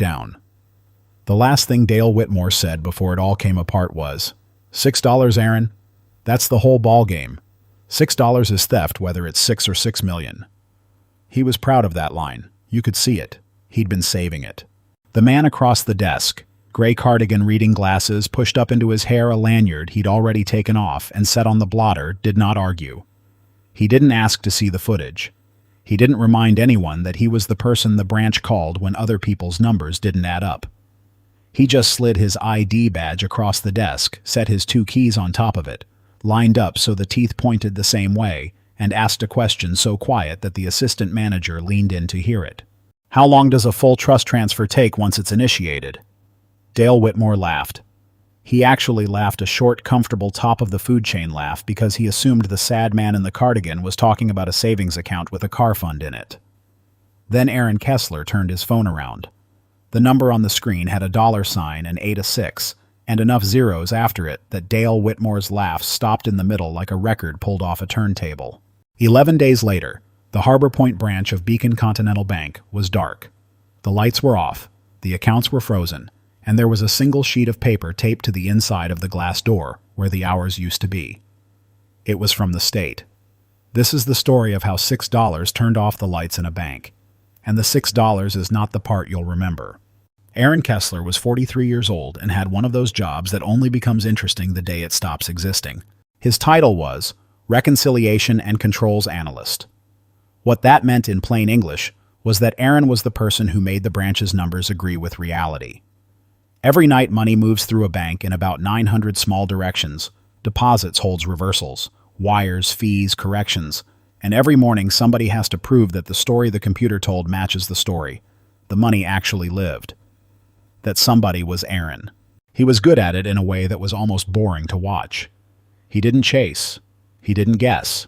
down. The last thing Dale Whitmore said before it all came apart was, "$6, Aaron? That's the whole ball game. $6 is theft, whether it's 6 or 6 million." He was proud of that line. You could see it. He'd been saving it. The man across the desk, gray cardigan, reading glasses, pushed up into his hair a lanyard he'd already taken off and set on the blotter, did not argue. He didn't ask to see the footage. He didn't remind anyone that he was the person the branch called when other people's numbers didn't add up. He just slid his ID badge across the desk, set his 2 keys on top of it, lined up so the teeth pointed the same way, and asked a question so quiet that the assistant manager leaned in to hear it. "How long does a full trust transfer take once it's initiated?" Dale Whitmore laughed. He actually laughed a short, comfortable top-of-the-food chain laugh because he assumed the sad man in the cardigan was talking about a savings account with a car fund in it. Then Aaron Kessler turned his phone around. The number on the screen had a $sign and 8 a 6, and enough zeros after it that Dale Whitmore's laugh stopped in the middle like a record pulled off a turntable. 11 days later, the Harbor Point branch of Beacon Continental Bank was dark. The lights were off, the accounts were frozen, and there was a single sheet of paper taped to the inside of the glass door where the hours used to be. It was from the state. This is the story of how $6 turned off the lights in a bank. And the $6 is not the part you'll remember. Aaron Kessler was 43 years old and had one of those jobs that only becomes interesting the day it stops existing. His title was Reconciliation and Controls Analyst. What that meant in plain English was that Aaron was the person who made the branch's numbers agree with reality. Every night money moves through a bank in about 900 small directions, deposits holds reversals, wires, fees, corrections, and every morning somebody has to prove that the story the computer told matches the story. The money actually lived. That somebody was Aaron. He was good at it in a way that was almost boring to watch. He didn't chase. He didn't guess.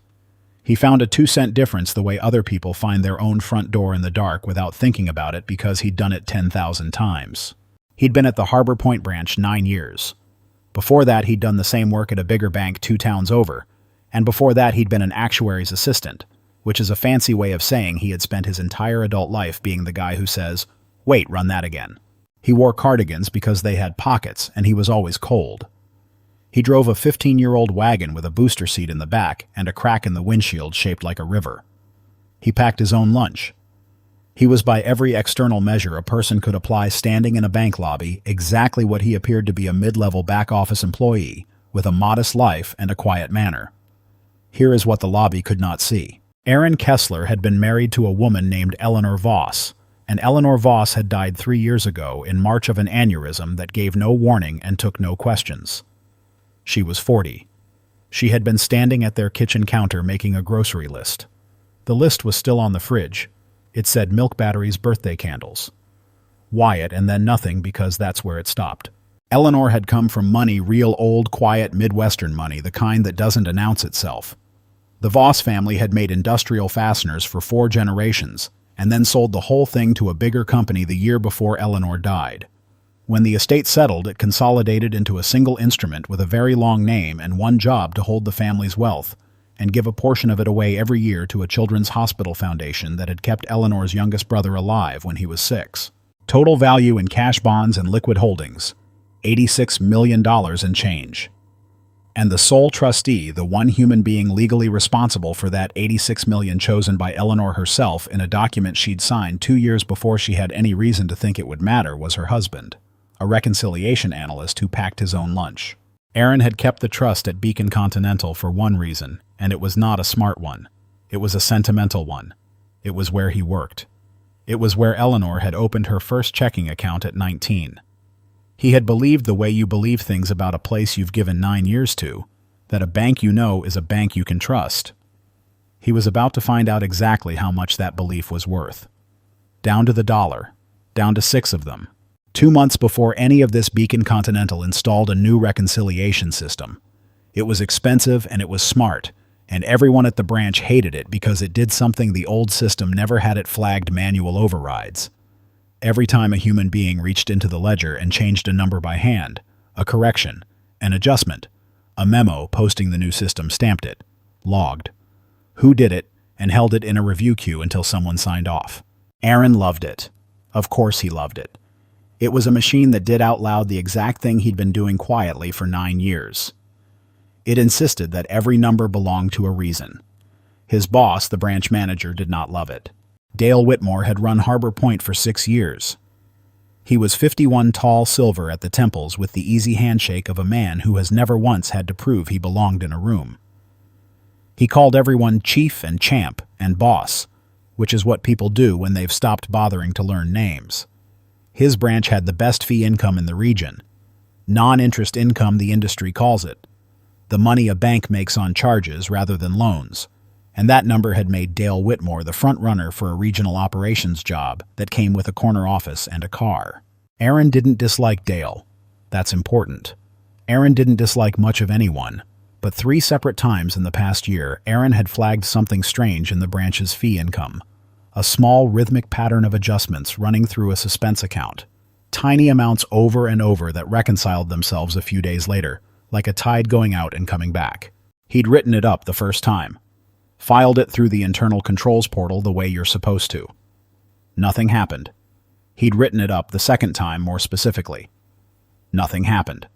He found a 2-cent difference the way other people find their own front door in the dark without thinking about it because he'd done it 10,000 times. He'd been at the Harbor Point branch 9 years. Before that, he'd done the same work at a bigger bank 2 towns over. And before that, he'd been an actuary's assistant, which is a fancy way of saying he had spent his entire adult life being the guy who says, "Wait, run that again." He wore cardigans because they had pockets, and he was always cold. He drove a 15-year-old wagon with a booster seat in the back and a crack in the windshield shaped like a river. He packed his own lunch. He was by every external measure a person could apply standing in a bank lobby exactly what he appeared to be a mid-level back-office employee with a modest life and a quiet manner. Here is what the lobby could not see. Aaron Kessler had been married to a woman named Eleanor Voss, and Eleanor Voss had died 3 years ago in March of an aneurysm that gave no warning and took no questions. She was 40. She had been standing at their kitchen counter making a grocery list. The list was still on the fridge. It said Milk Battery's birthday candles. Wyatt and then nothing because that's where it stopped. Eleanor had come from money, real old, quiet Midwestern money, the kind that doesn't announce itself. The Voss family had made industrial fasteners for 4 generations and then sold the whole thing to a bigger company the year before Eleanor died. When the estate settled, it consolidated into a single instrument with a very long name and one job to hold the family's wealth and give a portion of it away every year to a children's hospital foundation that had kept Eleanor's youngest brother alive when he was 6. Total value in cash bonds and liquid holdings, $86 million and change. And the sole trustee, the one human being legally responsible for that $86 million chosen by Eleanor herself in a document she'd signed 2 years before she had any reason to think it would matter, was her husband, a reconciliation analyst who packed his own lunch. Aaron had kept the trust at Beacon Continental for one reason, and it was not a smart one. It was a sentimental one. It was where he worked. It was where Eleanor had opened her first checking account at 19. He had believed the way you believe things about a place you've given 9 years to, that a bank you know is a bank you can trust. He was about to find out exactly how much that belief was worth. Down to the dollar. Down to 6 of them. 2 months before any of this, Beacon Continental installed a new reconciliation system. It was expensive and it was smart, and everyone at the branch hated it because it did something the old system never had. It flagged manual overrides. Every time a human being reached into the ledger and changed a number by hand, a correction, an adjustment, a memo posting the new system stamped it, logged, who did it, and held it in a review queue until someone signed off. Aaron loved it. Of course he loved it. It was a machine that did out loud the exact thing he'd been doing quietly for 9 years. It insisted that every number belonged to a reason. His boss, the branch manager, did not love it. Dale Whitmore had run Harbor Point for 6 years. He was 51 tall silver at the temples with the easy handshake of a man who has never once had to prove he belonged in a room. He called everyone chief and champ and boss, which is what people do when they've stopped bothering to learn names. His branch had the best fee income in the region. Non-interest income, the industry calls it. The money a bank makes on charges rather than loans. And that number had made Dale Whitmore the front runner for a regional operations job that came with a corner office and a car. Aaron didn't dislike Dale. That's important. Aaron didn't dislike much of anyone, but 3 separate times in the past year, Aaron had flagged something strange in the branch's fee income. A small rhythmic pattern of adjustments running through a suspense account. Tiny amounts over and over that reconciled themselves a few days later, like a tide going out and coming back. He'd written it up the first time. Filed it through the internal controls portal the way you're supposed to. Nothing happened. He'd written it up the second time more specifically. Nothing happened.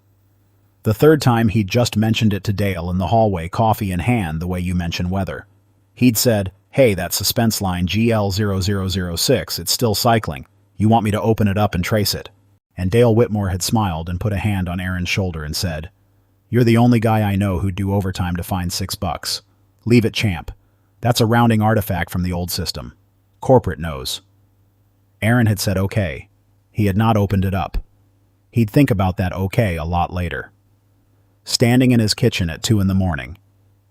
The third time he'd just mentioned it to Dale in the hallway, coffee in hand, the way you mention weather. He'd said, "Hey, that suspense line GL0006, it's still cycling. You want me to open it up and trace it?" And Dale Whitmore had smiled and put a hand on Aaron's shoulder and said, "You're the only guy I know who'd do overtime to find $6. Leave it, champ. That's a rounding artifact from the old system. Corporate knows." Aaron had said okay. He had not opened it up. He'd think about that okay a lot later. Standing in his kitchen at 2 in the morning.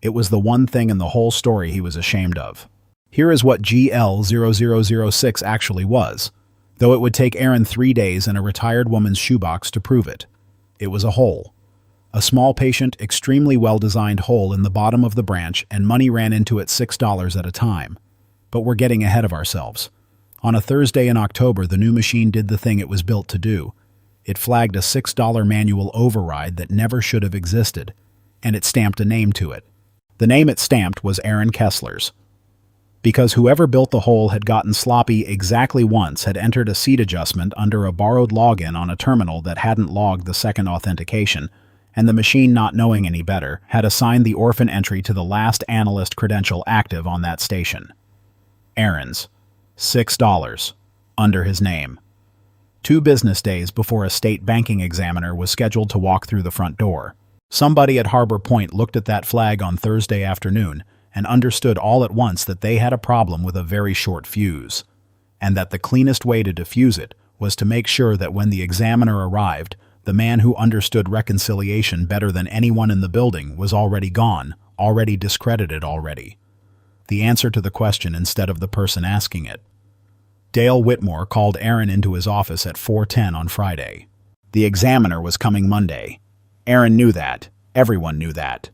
It was the one thing in the whole story he was ashamed of. Here is what GL0006 actually was, though it would take Aaron 3 days and a retired woman's shoebox to prove it. It was a hole. A small, patient, extremely well-designed hole in the bottom of the branch, and money ran into it $6 at a time. But we're getting ahead of ourselves. On a Thursday in October, the new machine did the thing it was built to do. It flagged a $6 manual override that never should have existed, and it stamped a name to it. The name it stamped was Aaron Kessler's. Because whoever built the hole had gotten sloppy exactly once, had entered a seat adjustment under a borrowed login on a terminal that hadn't logged the second authentication, and the machine, not knowing any better, had assigned the orphan entry to the last analyst credential active on that station. Aaron's. $6. Under his name. 2 business days before a state banking examiner was scheduled to walk through the front door. Somebody at Harbor Point looked at that flag on Thursday afternoon and understood all at once that they had a problem with a very short fuse, and that the cleanest way to diffuse it was to make sure that when the examiner arrived, the man who understood reconciliation better than anyone in the building was already gone, already discredited already. The answer to the question instead of the person asking it. Dale Whitmore called Aaron into his office at 4:10 on Friday. The examiner was coming Monday. Aaron knew that. Everyone knew that.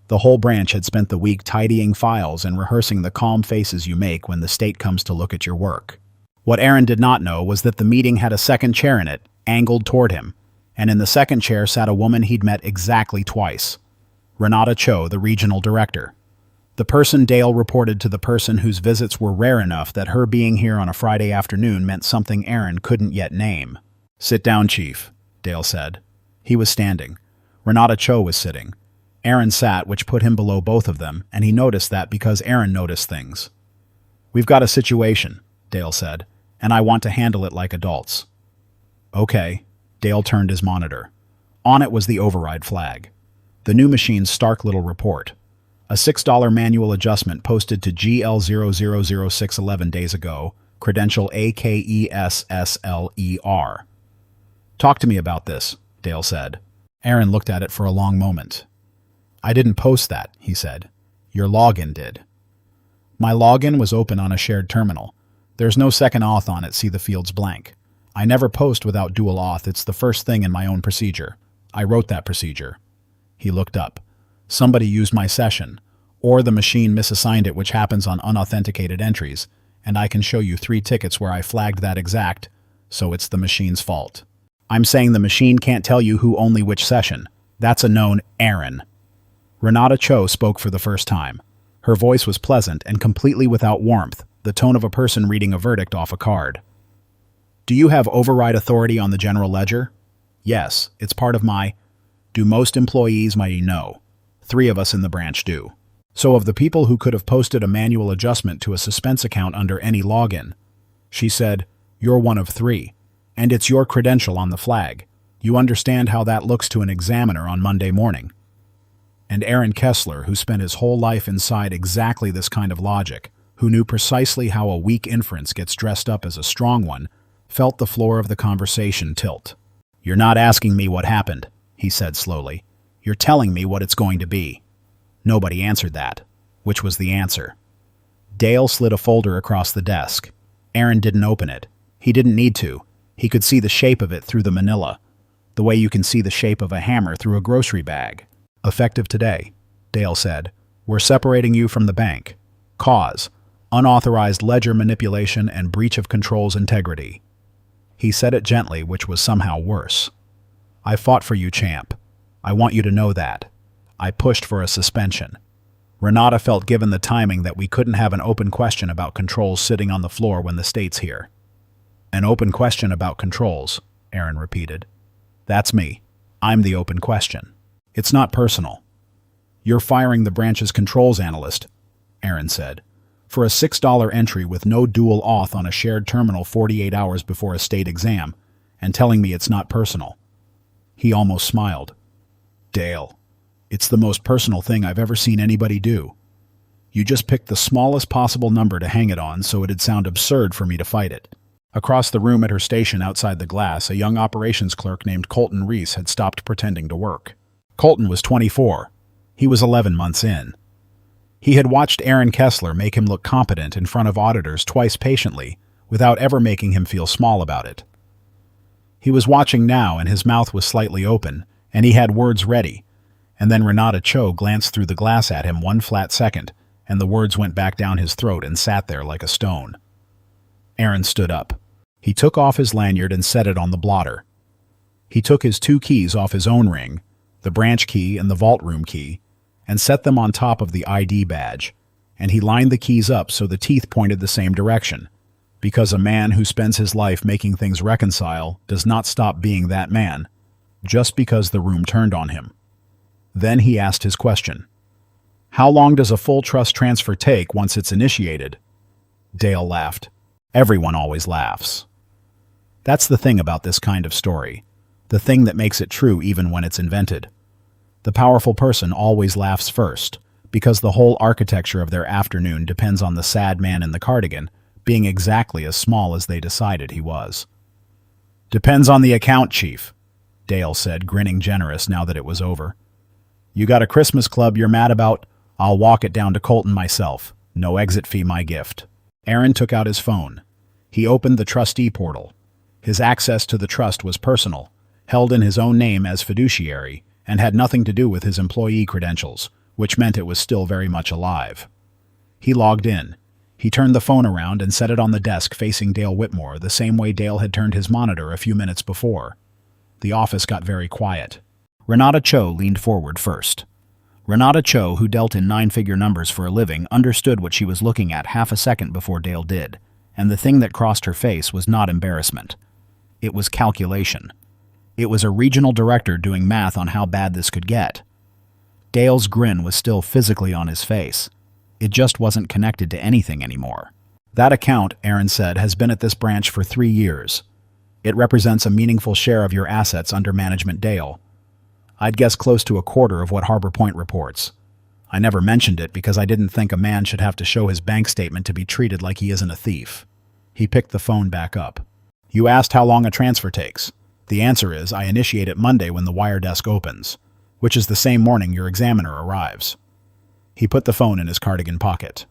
The whole branch had spent the week tidying files and rehearsing the calm faces you make when the state comes to look at your work. What Aaron did not know was that the meeting had a second chair in it, angled toward him, and in the second chair sat a woman he'd met exactly twice. Renata Cho, the regional director. The person Dale reported to the person whose visits were rare enough that her being here on a Friday afternoon meant something Aaron couldn't yet name. "Sit down, Chief," Dale said. He was standing. Renata Cho was sitting. Aaron sat, which put him below both of them, and he noticed that because Aaron noticed things. "We've got a situation," Dale said, "and I want to handle it like adults." "Okay." Dale turned his monitor. On it was the override flag. The new machine's stark little report. A $6 manual adjustment posted to GL0006 11 days ago, credential AKESSLER. "Talk to me about this," Dale said. Aaron looked at it for a long moment. "I didn't post that," he said. "Your login did." "My login was open on a shared terminal. There's no second auth on it, see the fields blank. I never post without dual auth, it's the first thing in my own procedure. I wrote that procedure." He looked up. "Somebody used my session, or the machine misassigned it, which happens on unauthenticated entries, and I can show you 3 tickets where I flagged that exact, so it's the machine's fault. I'm saying the machine can't tell you who only which session. That's a known Aaron." Renata Cho spoke for the first time. Her voice was pleasant and completely without warmth, the tone of a person reading a verdict off a card. Do you have override authority on the general ledger? Yes, it's part of my... Do most employees mighty know? 3 of us in the branch do. So of the people who could have posted a manual adjustment to a suspense account under any login, she said, you're one of 3, and it's your credential on the flag. You understand how that looks to an examiner on Monday morning. And Aaron Kessler, who spent his whole life inside exactly this kind of logic, who knew precisely how a weak inference gets dressed up as a strong one, felt the floor of the conversation tilt. You're not asking me what happened, he said slowly. You're telling me what it's going to be. Nobody answered that. Which was the answer? Dale slid a folder across the desk. Aaron didn't open it. He didn't need to. He could see the shape of it through the manila, the way you can see the shape of a hammer through a grocery bag. Effective today, Dale said. We're separating you from the bank. Cause: unauthorized ledger manipulation and breach of control's integrity. He said it gently, which was somehow worse. I fought for you, champ. I want you to know that. I pushed for a suspension. Renata felt, given the timing, that we couldn't have an open question about controls sitting on the floor when the state's here. An open question about controls, Aaron repeated. That's me. I'm the open question. It's not personal. You're firing the branch's controls analyst, Aaron said, for a $6 entry with no dual auth on a shared terminal 48 hours before a state exam, and telling me it's not personal. He almost smiled. Dale, it's the most personal thing I've ever seen anybody do. You just picked the smallest possible number to hang it on so it'd sound absurd for me to fight it. Across the room at her station outside the glass, a young operations clerk named Colton Reese had stopped pretending to work. Colton was 24. He was 11 months in. He had watched Aaron Kessler make him look competent in front of auditors twice patiently, without ever making him feel small about it. He was watching now, and his mouth was slightly open, and he had words ready. And then Renata Cho glanced through the glass at him one flat second, and the words went back down his throat and sat there like a stone. Aaron stood up. He took off his lanyard and set it on the blotter. He took his 2 keys off his own ring, the branch key and the vault room key, and set them on top of the ID badge, and he lined the keys up so the teeth pointed the same direction, because a man who spends his life making things reconcile does not stop being that man, just because the room turned on him. Then he asked his question. How long does a full trust transfer take once it's initiated? Dale laughed. Everyone always laughs. That's the thing about this kind of story, the thing that makes it true even when it's invented. The powerful person always laughs first, because the whole architecture of their afternoon depends on the sad man in the cardigan being exactly as small as they decided he was. Depends on the account, Chief, Dale said, grinning generous now that it was over. You got a Christmas club you're mad about? I'll walk it down to Colton myself. No exit fee my gift. Aaron took out his phone. He opened the trustee portal. His access to the trust was personal, held in his own name as fiduciary, and had nothing to do with his employee credentials, which meant it was still very much alive. He logged in. He turned the phone around and set it on the desk facing Dale Whitmore, the same way Dale had turned his monitor a few minutes before. The office got very quiet. Renata Cho leaned forward first. Renata Cho, who dealt in 9-figure numbers for a living, understood what she was looking at half a second before Dale did, and the thing that crossed her face was not embarrassment. It was calculation. It was a regional director doing math on how bad this could get. Dale's grin was still physically on his face. It just wasn't connected to anything anymore. That account, Aaron said, has been at this branch for 3 years. It represents a meaningful share of your assets under management, Dale. I'd guess close to a quarter of what Harbor Point reports. I never mentioned it because I didn't think a man should have to show his bank statement to be treated like he isn't a thief. He picked the phone back up. You asked how long a transfer takes. The answer is I initiate it Monday when the wire desk opens, which is the same morning your examiner arrives. He put the phone in his cardigan pocket.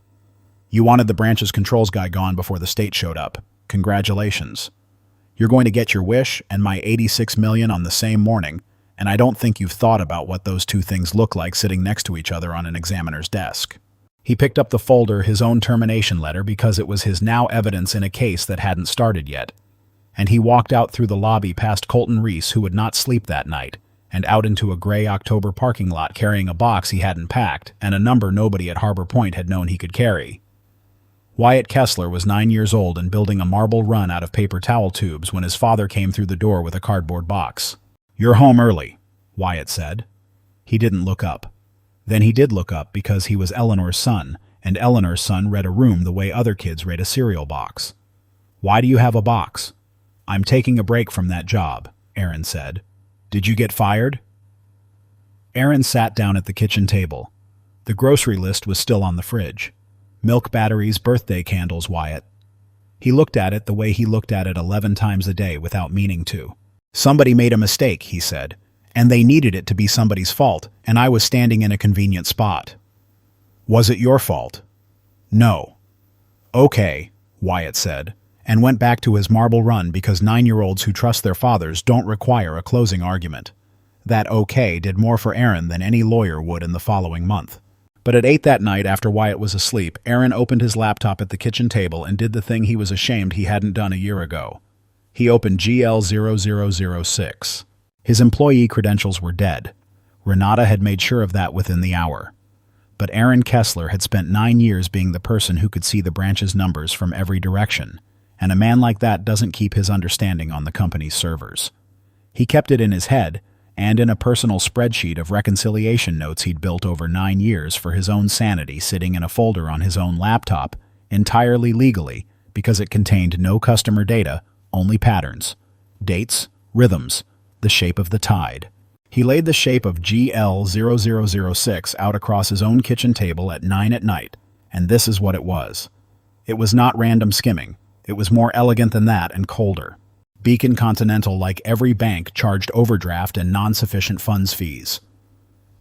You wanted the branch's controls guy gone before the state showed up. Congratulations. You're going to get your wish and my $86 million on the same morning, and I don't think you've thought about what those two things look like sitting next to each other on an examiner's desk. He picked up the folder, his own termination letter, because it was his now evidence in a case that hadn't started yet. And he walked out through the lobby past Colton Reese, who would not sleep that night, and out into a gray October parking lot carrying a box he hadn't packed and a number nobody at Harbor Point had known he could carry. Wyatt Kessler was 9 years old and building a marble run out of paper towel tubes when his father came through the door with a cardboard box. "You're home early," Wyatt said. He didn't look up. Then he did look up because he was Eleanor's son, and Eleanor's son read a room the way other kids read a cereal box. "Why do you have a box?" "I'm taking a break from that job," Aaron said. "Did you get fired?" Aaron sat down at the kitchen table. The grocery list was still on the fridge. Milk batteries, birthday candles, Wyatt. He looked at it the way he looked at it 11 times a day without meaning to. "Somebody made a mistake," he said, "and they needed it to be somebody's fault, and I was standing in a convenient spot." "Was it your fault?" "No." "Okay," Wyatt said, and went back to his marble run because 9-year-olds who trust their fathers don't require a closing argument. That okay did more for Aaron than any lawyer would in the following month. But at 8 that night, after Wyatt was asleep, Aaron opened his laptop at the kitchen table and did the thing he was ashamed he hadn't done a year ago. He opened GL0006. His employee credentials were dead. Renata had made sure of that within the hour. But Aaron Kessler had spent 9 years being the person who could see the branch's numbers from every direction, and a man like that doesn't keep his understanding on the company's servers. He kept it in his head, and in a personal spreadsheet of reconciliation notes he'd built over 9 years for his own sanity sitting in a folder on his own laptop, entirely legally, because it contained no customer data, only patterns, dates, rhythms, the shape of the tide. He laid the shape of GL0006 out across his own kitchen table at 9 at night, and this is what it was. It was not random skimming. It was more elegant than that and colder. Beacon Continental, like every bank, charged overdraft and non-sufficient funds fees.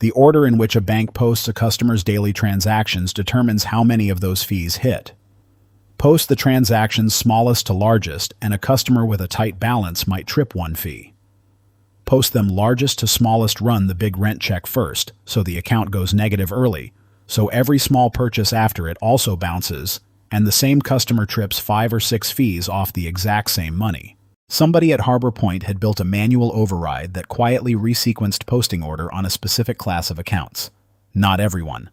The order in which a bank posts a customer's daily transactions determines how many of those fees hit. Post the transactions smallest to largest, and a customer with a tight balance might trip one fee. Post them largest to smallest, run the big rent check first, so the account goes negative early, so every small purchase after it also bounces, and the same customer trips 5 or 6 fees off the exact same money. Somebody at Harbor Point had built a manual override that quietly resequenced posting order on a specific class of accounts. Not everyone.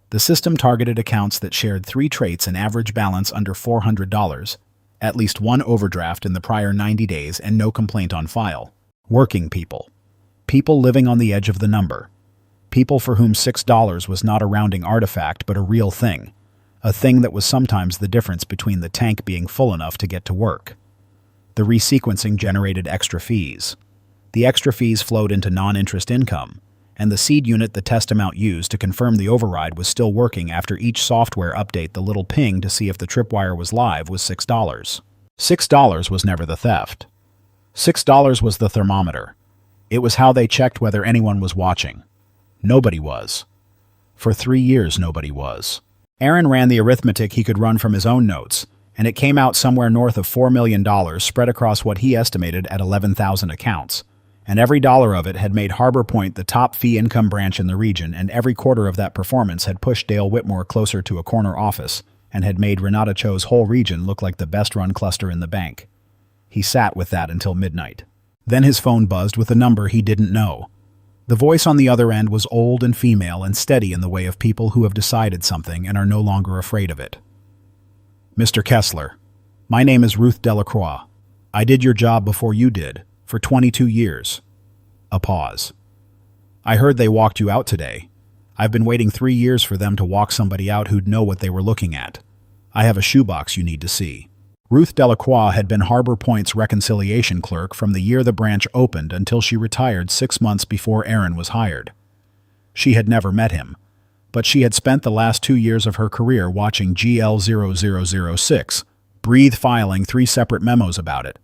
The system targeted accounts that shared 3 traits: an average balance under $400, at least 1 overdraft in the prior 90 days, and no complaint on file. Working people. People living on the edge of the number. People for whom $6 was not a rounding artifact but a real thing. A thing that was sometimes the difference between the tank being full enough to get to work. The resequencing generated extra fees. The extra fees flowed into non-interest income, and the seed unit the test amount used to confirm the override was still working after each software update. The little ping to see if the tripwire was live was $6. $6 was never the theft. $6 was the thermometer. It was how they checked whether anyone was watching. Nobody was. For 3 years, nobody was. Aaron ran the arithmetic he could run from his own notes, and it came out somewhere north of $4 million spread across what he estimated at 11,000 accounts, and every dollar of it had made Harbor Point the top fee income branch in the region, and every quarter of that performance had pushed Dale Whitmore closer to a corner office and had made Renata Cho's whole region look like the best-run cluster in the bank. He sat with that until midnight. Then his phone buzzed with a number he didn't know. The voice on the other end was old and female and steady in the way of people who have decided something and are no longer afraid of it. "Mr. Kessler, my name is Ruth Delacroix. I did your job before you did, for 22 years. A pause. "I heard they walked you out today. I've been waiting 3 years for them to walk somebody out who'd know what they were looking at. I have a shoebox you need to see." Ruth Delacroix had been Harbor Point's reconciliation clerk from the year the branch opened until she retired 6 months before Aaron was hired. She had never met him, but she had spent the last 2 years of her career watching GL0006 breathe, filing 3 separate memos about it,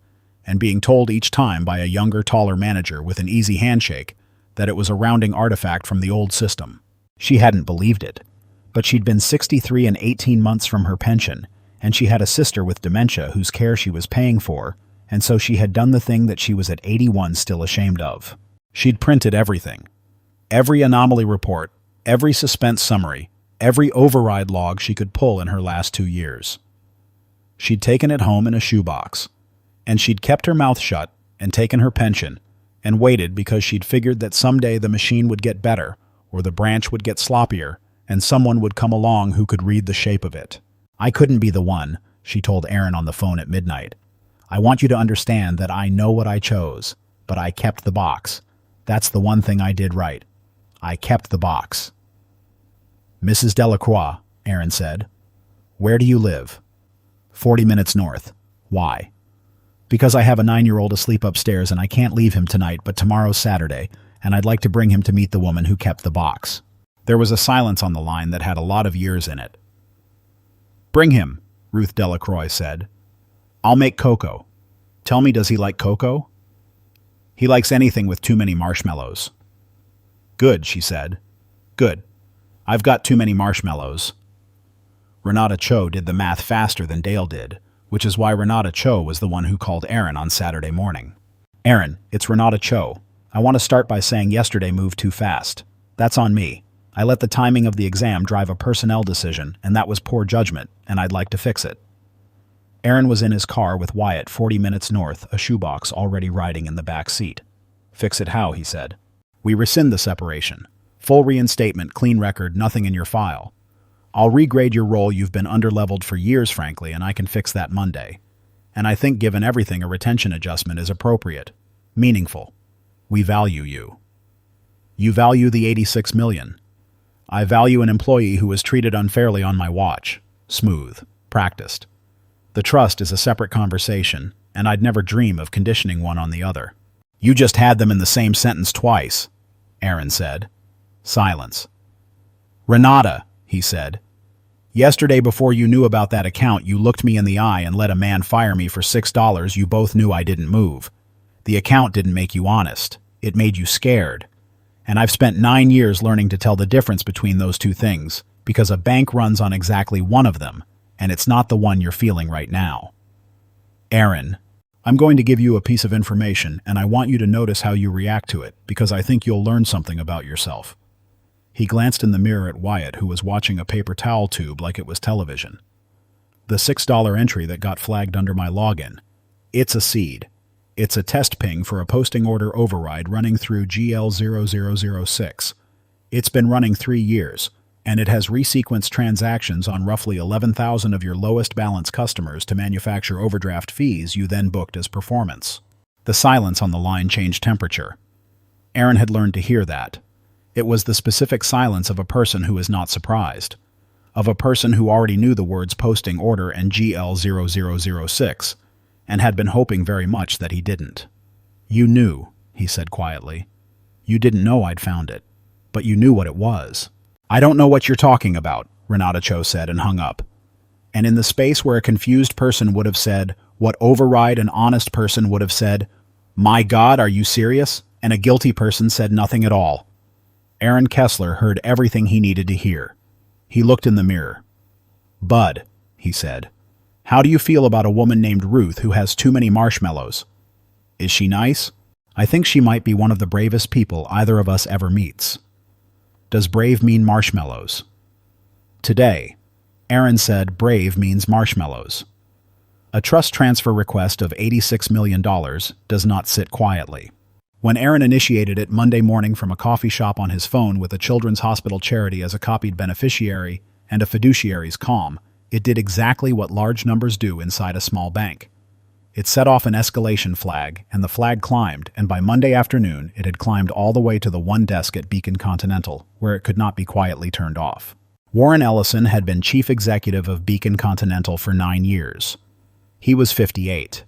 and being told each time by a younger, taller manager with an easy handshake that it was a rounding artifact from the old system. She hadn't believed it, but she'd been 63 and 18 months from her pension, and she had a sister with dementia whose care she was paying for, and so she had done the thing that she was at 81 still ashamed of. She'd printed everything. Every anomaly report, every suspense summary, every override log she could pull in her last 2 years. She'd taken it home in a shoebox, and she'd kept her mouth shut and taken her pension and waited because she'd figured that someday the machine would get better or the branch would get sloppier and someone would come along who could read the shape of it. I couldn't be the one, she told Aaron on the phone at midnight. I want you to understand that I know what I chose, but I kept the box. That's the one thing I did right. I kept the box. Mrs. Delacroix, Aaron said. Where do you live? 40 minutes north. Why? Because I have a 9-year-old asleep upstairs and I can't leave him tonight, but tomorrow's Saturday, and I'd like to bring him to meet the woman who kept the box. There was a silence on the line that had a lot of years in it. Bring him, Ruth Delacroix said. I'll make cocoa. Tell me, does he like cocoa? He likes anything with too many marshmallows. Good, she said. Good. I've got too many marshmallows. Renata Cho did the math faster than Dale did, which is why Renata Cho was the one who called Aaron on Saturday morning. Aaron, it's Renata Cho. I want to start by saying yesterday moved too fast. That's on me. I let the timing of the exam drive a personnel decision, and that was poor judgment, and I'd like to fix it. Aaron was in his car with Wyatt 40 minutes north, a shoebox already riding in the back seat. Fix it how, he said. We rescind the separation. Full reinstatement, clean record, nothing in your file. I'll regrade your role. You've been underleveled for years, frankly, and I can fix that Monday. And I think given everything, a retention adjustment is appropriate. Meaningful. We value you. You value the $86 million. I value an employee who was treated unfairly on my watch. Smooth. Practiced. The trust is a separate conversation, and I'd never dream of conditioning one on the other. You just had them in the same sentence twice, Aaron said. Silence. Renata, he said. Yesterday, before you knew about that account, you looked me in the eye and let a man fire me for $6. You both knew I didn't move. The account didn't make you honest. It made you scared. And I've spent 9 years learning to tell the difference between those two things, because a bank runs on exactly one of them, and it's not the one you're feeling right now. Aaron, I'm going to give you a piece of information, and I want you to notice how you react to it, because I think you'll learn something about yourself. He glanced in the mirror at Wyatt, who was watching a paper towel tube like it was television. The $6 entry that got flagged under my login. It's a seed. It's a test ping for a posting order override running through GL0006. It's been running 3 years, and it has resequenced transactions on roughly 11,000 of your lowest balance customers to manufacture overdraft fees you then booked as performance. The silence on the line changed temperature. Aaron had learned to hear that. It was the specific silence of a person who is not surprised, of a person who already knew the words posting order and GL0006, and had been hoping very much that he didn't. You knew, he said quietly. You didn't know I'd found it, but you knew what it was. I don't know what you're talking about, Renata Cho said and hung up. And in the space where a confused person would have said what override an honest person would have said, my God, are you serious? And a guilty person said nothing at all. Aaron Kessler heard everything he needed to hear. He looked in the mirror. Bud, he said, how do you feel about a woman named Ruth who has too many marshmallows? Is she nice? I think she might be one of the bravest people either of us ever meets. Does brave mean marshmallows? Today, Aaron said brave means marshmallows. A trust transfer request of $86 million does not sit quietly. When Aaron initiated it Monday morning from a coffee shop on his phone with a children's hospital charity as a copied beneficiary and a fiduciary's COM, it did exactly what large numbers do inside a small bank. It set off an escalation flag, and the flag climbed, and by Monday afternoon it had climbed all the way to the one desk at Beacon Continental, where it could not be quietly turned off. Warren Ellison had been chief executive of Beacon Continental for 9 years. He was 58.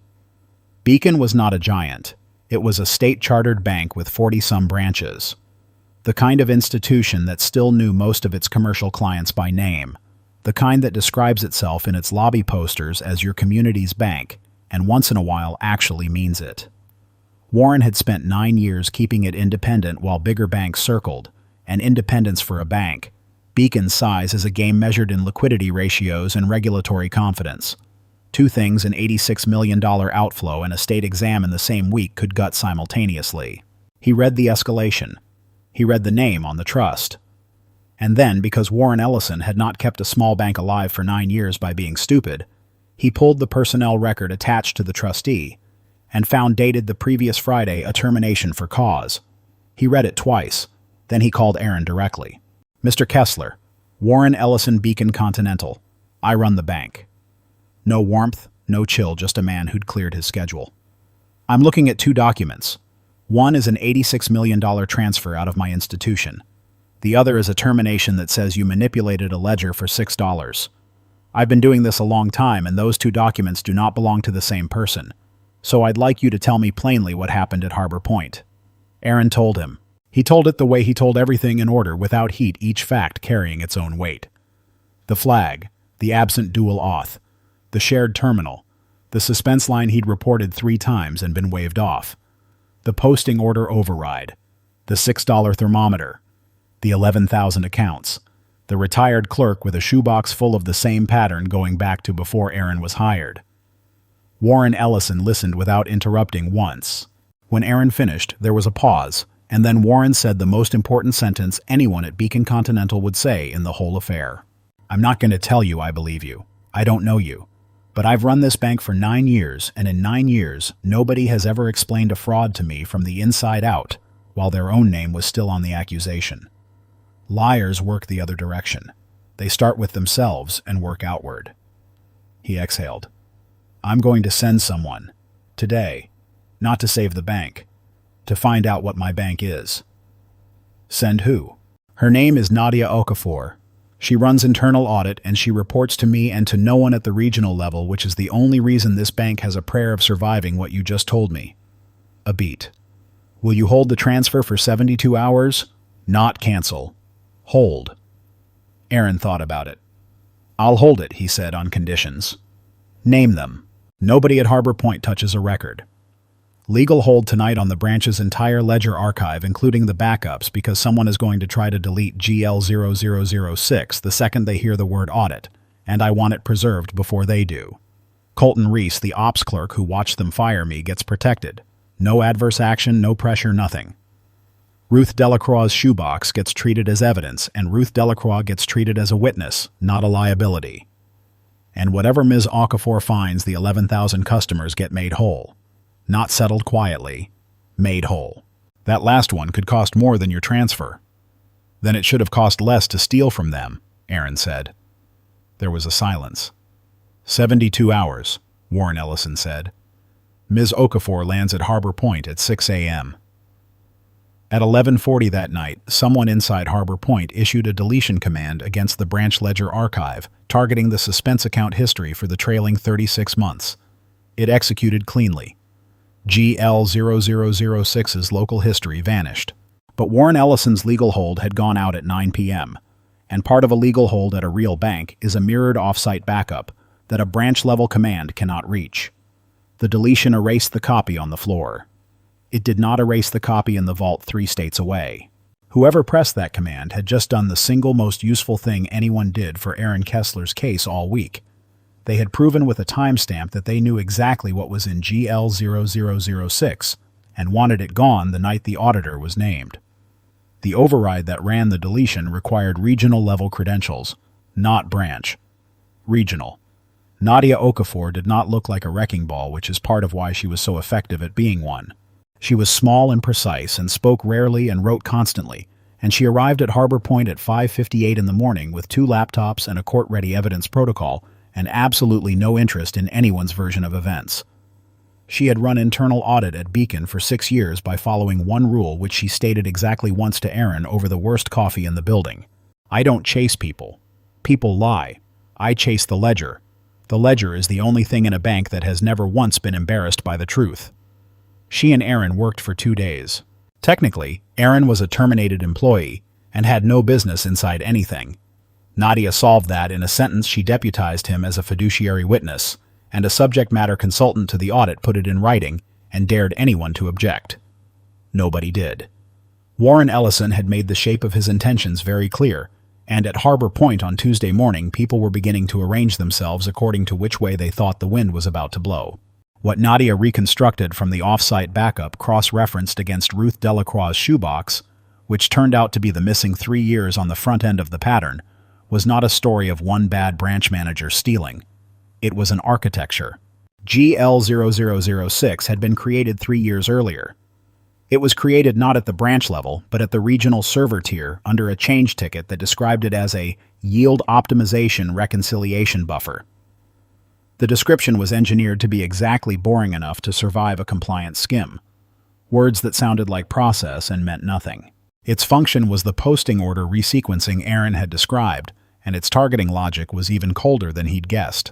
Beacon was not a giant. It was a state-chartered bank with 40-some branches. The kind of institution that still knew most of its commercial clients by name. The kind that describes itself in its lobby posters as your community's bank, and once in a while actually means it. Warren had spent 9 years keeping it independent while bigger banks circled, and independence for a bank. Beacon's size is a game measured in liquidity ratios and regulatory confidence. Two things an $86 million outflow and a state exam in the same week could gut simultaneously. He read the escalation. He read the name on the trust. And then, because Warren Ellison had not kept a small bank alive for 9 years by being stupid, he pulled the personnel record attached to the trustee and found dated the previous Friday a termination for cause. He read it twice. Then he called Aaron directly. Mr. Kessler, Warren Ellison Beacon Continental. I run the bank. No warmth, no chill, just a man who'd cleared his schedule. I'm looking at two documents. One is an $86 million transfer out of my institution. The other is a termination that says you manipulated a ledger for $6. I've been doing this a long time, and those two documents do not belong to the same person. So I'd like you to tell me plainly what happened at Harbor Point. Aaron told him. He told it the way he told everything in order, without heat, each fact carrying its own weight. The flag, the absent dual auth, the shared terminal, the suspense line he'd reported 3 times and been waved off, the posting order override, the $6 thermometer, the 11,000 accounts, the retired clerk with a shoebox full of the same pattern going back to before Aaron was hired. Warren Ellison listened without interrupting once. When Aaron finished, there was a pause, and then Warren said the most important sentence anyone at Beacon Continental would say in the whole affair. I'm not going to tell you I believe you. I don't know you. But I've run this bank for 9 years, and in 9 years, nobody has ever explained a fraud to me from the inside out, while their own name was still on the accusation. Liars work the other direction. They start with themselves and work outward. He exhaled. I'm going to send someone. Today. Not to save the bank. To find out what my bank is. Send who? Her name is Nadia Okafor. She runs internal audit, and she reports to me and to no one at the regional level, which is the only reason this bank has a prayer of surviving what you just told me. A beat. Will you hold the transfer for 72 hours? Not cancel. Hold. Aaron thought about it. I'll hold it, he said, on conditions. Name them. Nobody at Harbor Point touches a record. Legal hold tonight on the branch's entire ledger archive, including the backups, because someone is going to try to delete GL0006 the second they hear the word audit, and I want it preserved before they do. Colton Reese, the ops clerk who watched them fire me, gets protected. No adverse action, no pressure, nothing. Ruth Delacroix's shoebox gets treated as evidence, and Ruth Delacroix gets treated as a witness, not a liability. And whatever Ms. Okafor finds, the 11,000 customers get made whole. Not settled quietly, made whole. That last one could cost more than your transfer. Then it should have cost less to steal from them, Aaron said. There was a silence. 72 hours, Warren Ellison said. Ms. Okafor lands at Harbor Point at 6 a.m. At 11:40 that night, someone inside Harbor Point issued a deletion command against the branch ledger archive, targeting the suspense account history for the trailing 36 months. It executed cleanly. GL0006's local history vanished. But Warren Ellison's legal hold had gone out at 9 p.m., and part of a legal hold at a real bank is a mirrored off-site backup that a branch-level command cannot reach. The deletion erased the copy on the floor. It did not erase the copy in the vault 3 states away. Whoever pressed that command had just done the single most useful thing anyone did for Aaron Kessler's case all week. They had proven with a timestamp that they knew exactly what was in GL0006 and wanted it gone the night the auditor was named. The override that ran the deletion required regional-level credentials, not branch. Regional. Nadia Okafor did not look like a wrecking ball, which is part of why she was so effective at being one. She was small and precise and spoke rarely and wrote constantly, and she arrived at Harbor Point at 5:58 in the morning with 2 laptops and a court-ready evidence protocol and absolutely no interest in anyone's version of events. She had run internal audit at Beacon for 6 years by following one rule which she stated exactly once to Aaron over the worst coffee in the building. I don't chase people. People lie. I chase the ledger. The ledger is the only thing in a bank that has never once been embarrassed by the truth. She and Aaron worked for 2 days. Technically, Aaron was a terminated employee and had no business inside anything. Nadia solved that in a sentence. She deputized him as a fiduciary witness, and a subject matter consultant to the audit put it in writing and dared anyone to object. Nobody did. Warren Ellison had made the shape of his intentions very clear, and at Harbor Point on Tuesday morning people were beginning to arrange themselves according to which way they thought the wind was about to blow. What Nadia reconstructed from the off-site backup cross-referenced against Ruth Delacroix's shoebox, which turned out to be the missing 3 years on the front end of the pattern, was not a story of one bad branch manager stealing. It was an architecture. GL0006 had been created 3 years earlier. It was created not at the branch level, but at the regional server tier under a change ticket that described it as a yield optimization reconciliation buffer. The description was engineered to be exactly boring enough to survive a compliant skim. Words that sounded like process and meant nothing. Its function was the posting order resequencing Aaron had described, and its targeting logic was even colder than he'd guessed.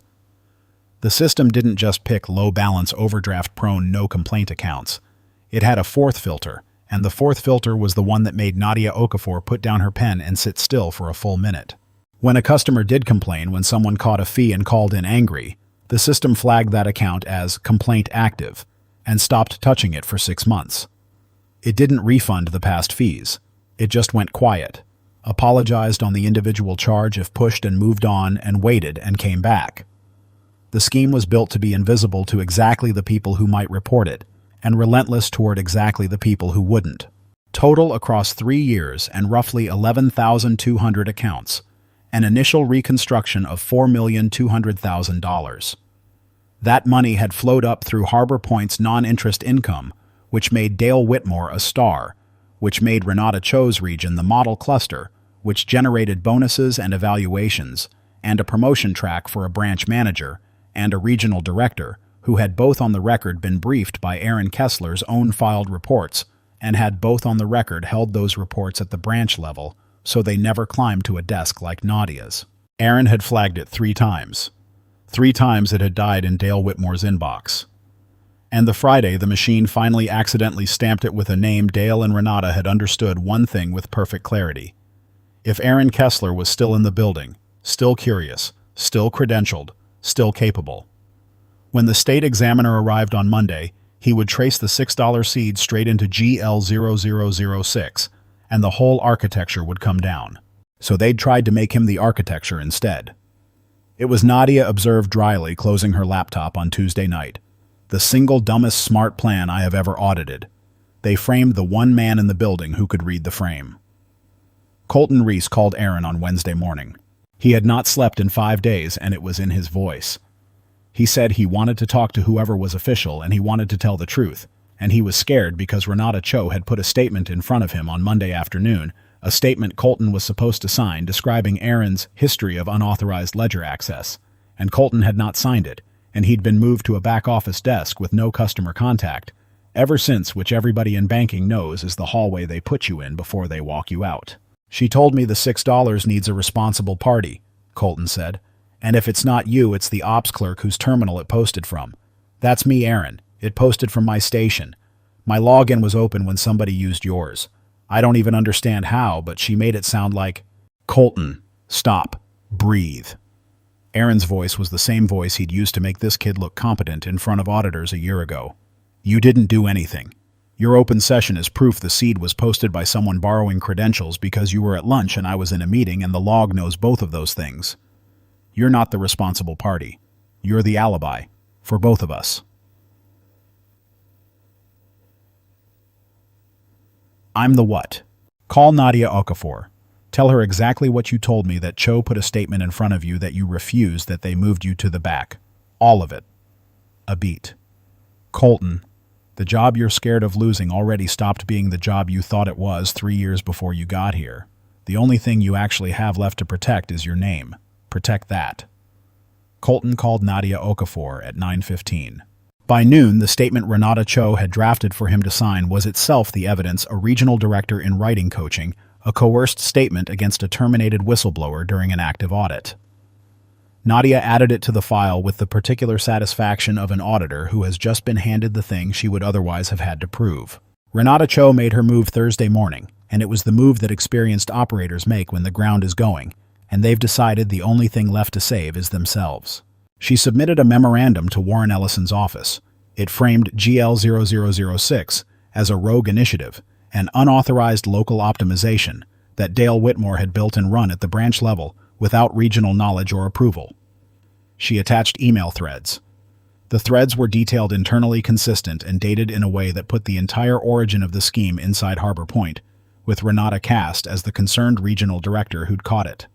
The system didn't just pick low-balance, overdraft-prone, no-complaint accounts. It had a fourth filter, and the fourth filter was the one that made Nadia Okafor put down her pen and sit still for a full minute. When a customer did complain when someone caught a fee and called in angry, the system flagged that account as complaint active and stopped touching it for 6 months. It didn't refund the past fees. It just went quiet, apologized on the individual charge if pushed and moved on and waited and came back. The scheme was built to be invisible to exactly the people who might report it, and relentless toward exactly the people who wouldn't. Total across 3 years and roughly 11,200 accounts, an initial reconstruction of $4,200,000. That money had flowed up through Harbor Point's non-interest income, which made Dale Whitmore a star, which made Renata Cho's region the model cluster, which generated bonuses and evaluations, and a promotion track for a branch manager and a regional director, who had both on the record been briefed by Aaron Kessler's own filed reports, and had both on the record held those reports at the branch level, so they never climbed to a desk like Nadia's. Aaron had flagged it 3 times. 3 times it had died in Dale Whitmore's inbox. And the Friday the machine finally accidentally stamped it with a name, Dale and Renata had understood one thing with perfect clarity. If Aaron Kessler was still in the building, still curious, still credentialed, still capable. When the state examiner arrived on Monday, he would trace the $6 seed straight into GL0006, and the whole architecture would come down. So they'd tried to make him the architecture instead. It was Nadia observed dryly, closing her laptop on Tuesday night. The single dumbest smart plan I have ever audited. They framed the one man in the building who could read the frame. Colton Reese called Aaron on Wednesday morning. He had not slept in 5 days, and it was in his voice. He said he wanted to talk to whoever was official and he wanted to tell the truth, and he was scared because Renata Cho had put a statement in front of him on Monday afternoon, a statement Colton was supposed to sign describing Aaron's history of unauthorized ledger access, and Colton had not signed it, and he'd been moved to a back-office desk with no customer contact, ever since, which everybody in banking knows is the hallway they put you in before they walk you out. She told me the $6 needs a responsible party, Colton said, and if it's not you, it's the ops clerk whose terminal it posted from. That's me, Aaron. It posted from my station. My login was open when somebody used yours. I don't even understand how, but she made it sound like, Colton, stop, breathe. Aaron's voice was the same voice he'd used to make this kid look competent in front of auditors a year ago. You didn't do anything. Your open session is proof the seed was posted by someone borrowing credentials because you were at lunch and I was in a meeting, and the log knows both of those things. You're not the responsible party. You're the alibi. For both of us. I'm the what? Call Nadia Okafor. Tell her exactly what you told me, that Cho put a statement in front of you that you refused, that they moved you to the back. All of it. A beat. Colton, the job you're scared of losing already stopped being the job you thought it was 3 years before you got here. The only thing you actually have left to protect is your name. Protect that. Colton called Nadia Okafor at 9:15. By noon, the statement Renata Cho had drafted for him to sign was itself the evidence a regional director in writing coaching, a coerced statement against a terminated whistleblower during an active audit. Nadia added it to the file with the particular satisfaction of an auditor who has just been handed the thing she would otherwise have had to prove. Renata Cho made her move Thursday morning, and it was the move that experienced operators make when the ground is going, and they've decided the only thing left to save is themselves. She submitted a memorandum to Warren Ellison's office. It framed GL0006 as a rogue initiative, an unauthorized local optimization that Dale Whitmore had built and run at the branch level without regional knowledge or approval. She attached email threads. The threads were detailed, internally consistent, and dated in a way that put the entire origin of the scheme inside Harbor Point, with Renata cast as the concerned regional director who'd caught it.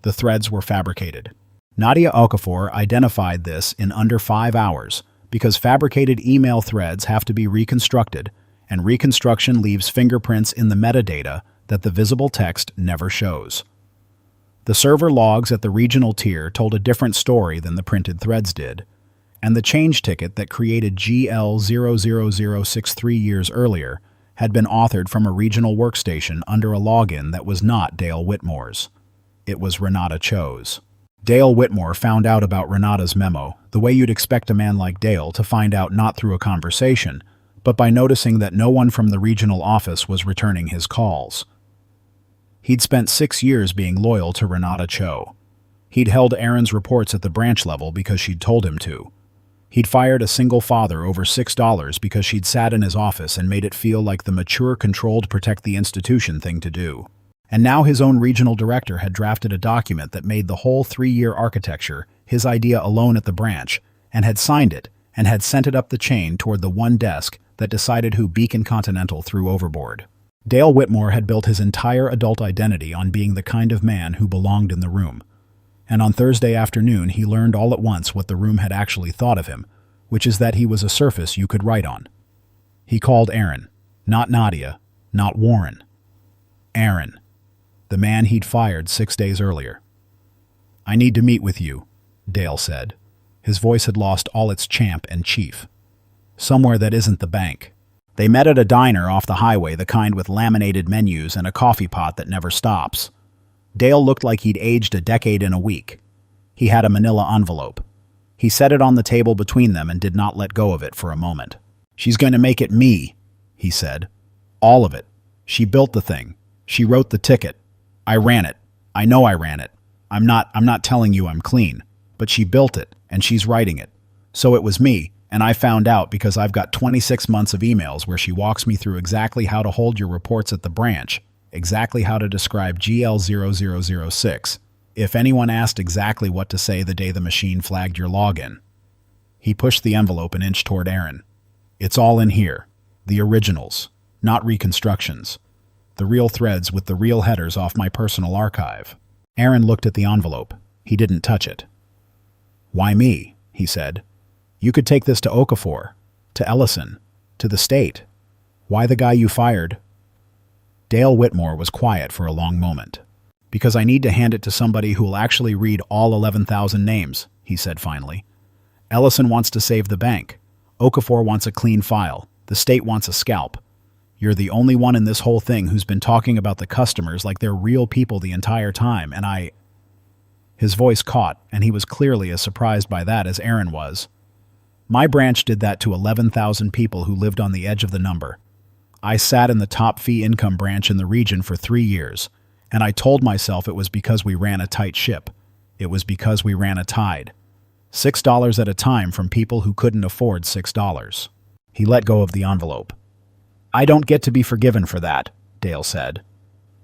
The threads were fabricated. Nadia Okafor identified this in under 5 hours because fabricated email threads have to be reconstructed, and reconstruction leaves fingerprints in the metadata that the visible text never shows. The server logs at the regional tier told a different story than the printed threads did, and the change ticket that created GL00063 years earlier had been authored from a regional workstation under a login that was not Dale Whitmore's. It was Renata Cho's. Dale Whitmore found out about Renata's memo the way you'd expect a man like Dale to find out, not through a conversation, but by noticing that no one from the regional office was returning his calls. He'd spent 6 years being loyal to Renata Cho. He'd held Aaron's reports at the branch level because she'd told him to. He'd fired a single father over $6 because she'd sat in his office and made it feel like the mature, controlled, protect the institution thing to do. And now his own regional director had drafted a document that made the whole 3-year architecture his idea alone at the branch, and had signed it, and had sent it up the chain toward the one desk that decided who Beacon Continental threw overboard. Dale Whitmore had built his entire adult identity on being the kind of man who belonged in the room. And on Thursday afternoon he learned all at once what the room had actually thought of him, which is that he was a surface you could write on. He called Aaron, not Nadia, not Warren. Aaron, the man he'd fired 6 days earlier. "I need to meet with you," Dale said. His voice had lost all its champ and chief. "Somewhere that isn't the bank." They met at a diner off the highway, the kind with laminated menus and a coffee pot that never stops. Dale looked like he'd aged a decade in a week. He had a manila envelope. He set it on the table between them and did not let go of it for a moment. "She's going to make it me," he said. "All of it. She built the thing. She wrote the ticket. I ran it. I know I ran it. I'm not telling you I'm clean. But she built it, and she's writing it. So it was me, and I found out because I've got 26 months of emails where she walks me through exactly how to hold your reports at the branch, exactly how to describe GL0006, if anyone asked exactly what to say the day the machine flagged your login." He pushed the envelope an inch toward Aaron. "It's all in here. The originals, not reconstructions. The real threads with the real headers off my personal archive." Aaron looked at the envelope. He didn't touch it. "Why me?" he said. "You could take this to Okafor, to Ellison, to the state. Why the guy you fired?" Dale Whitmore was quiet for a long moment. "Because I need to hand it to somebody who will actually read all 11,000 names," he said finally. "Ellison wants to save the bank. Okafor wants a clean file. The state wants a scalp. You're the only one in this whole thing who's been talking about the customers like they're real people the entire time, and I—" His voice caught, and he was clearly as surprised by that as Aaron was. "My branch did that to 11,000 people who lived on the edge of the number. I sat in the top fee income branch in the region for 3 years, and I told myself it was because we ran a tight ship. It was because we ran a tide. $6 at a time from people who couldn't afford $6. He let go of the envelope. "I don't get to be forgiven for that," Dale said.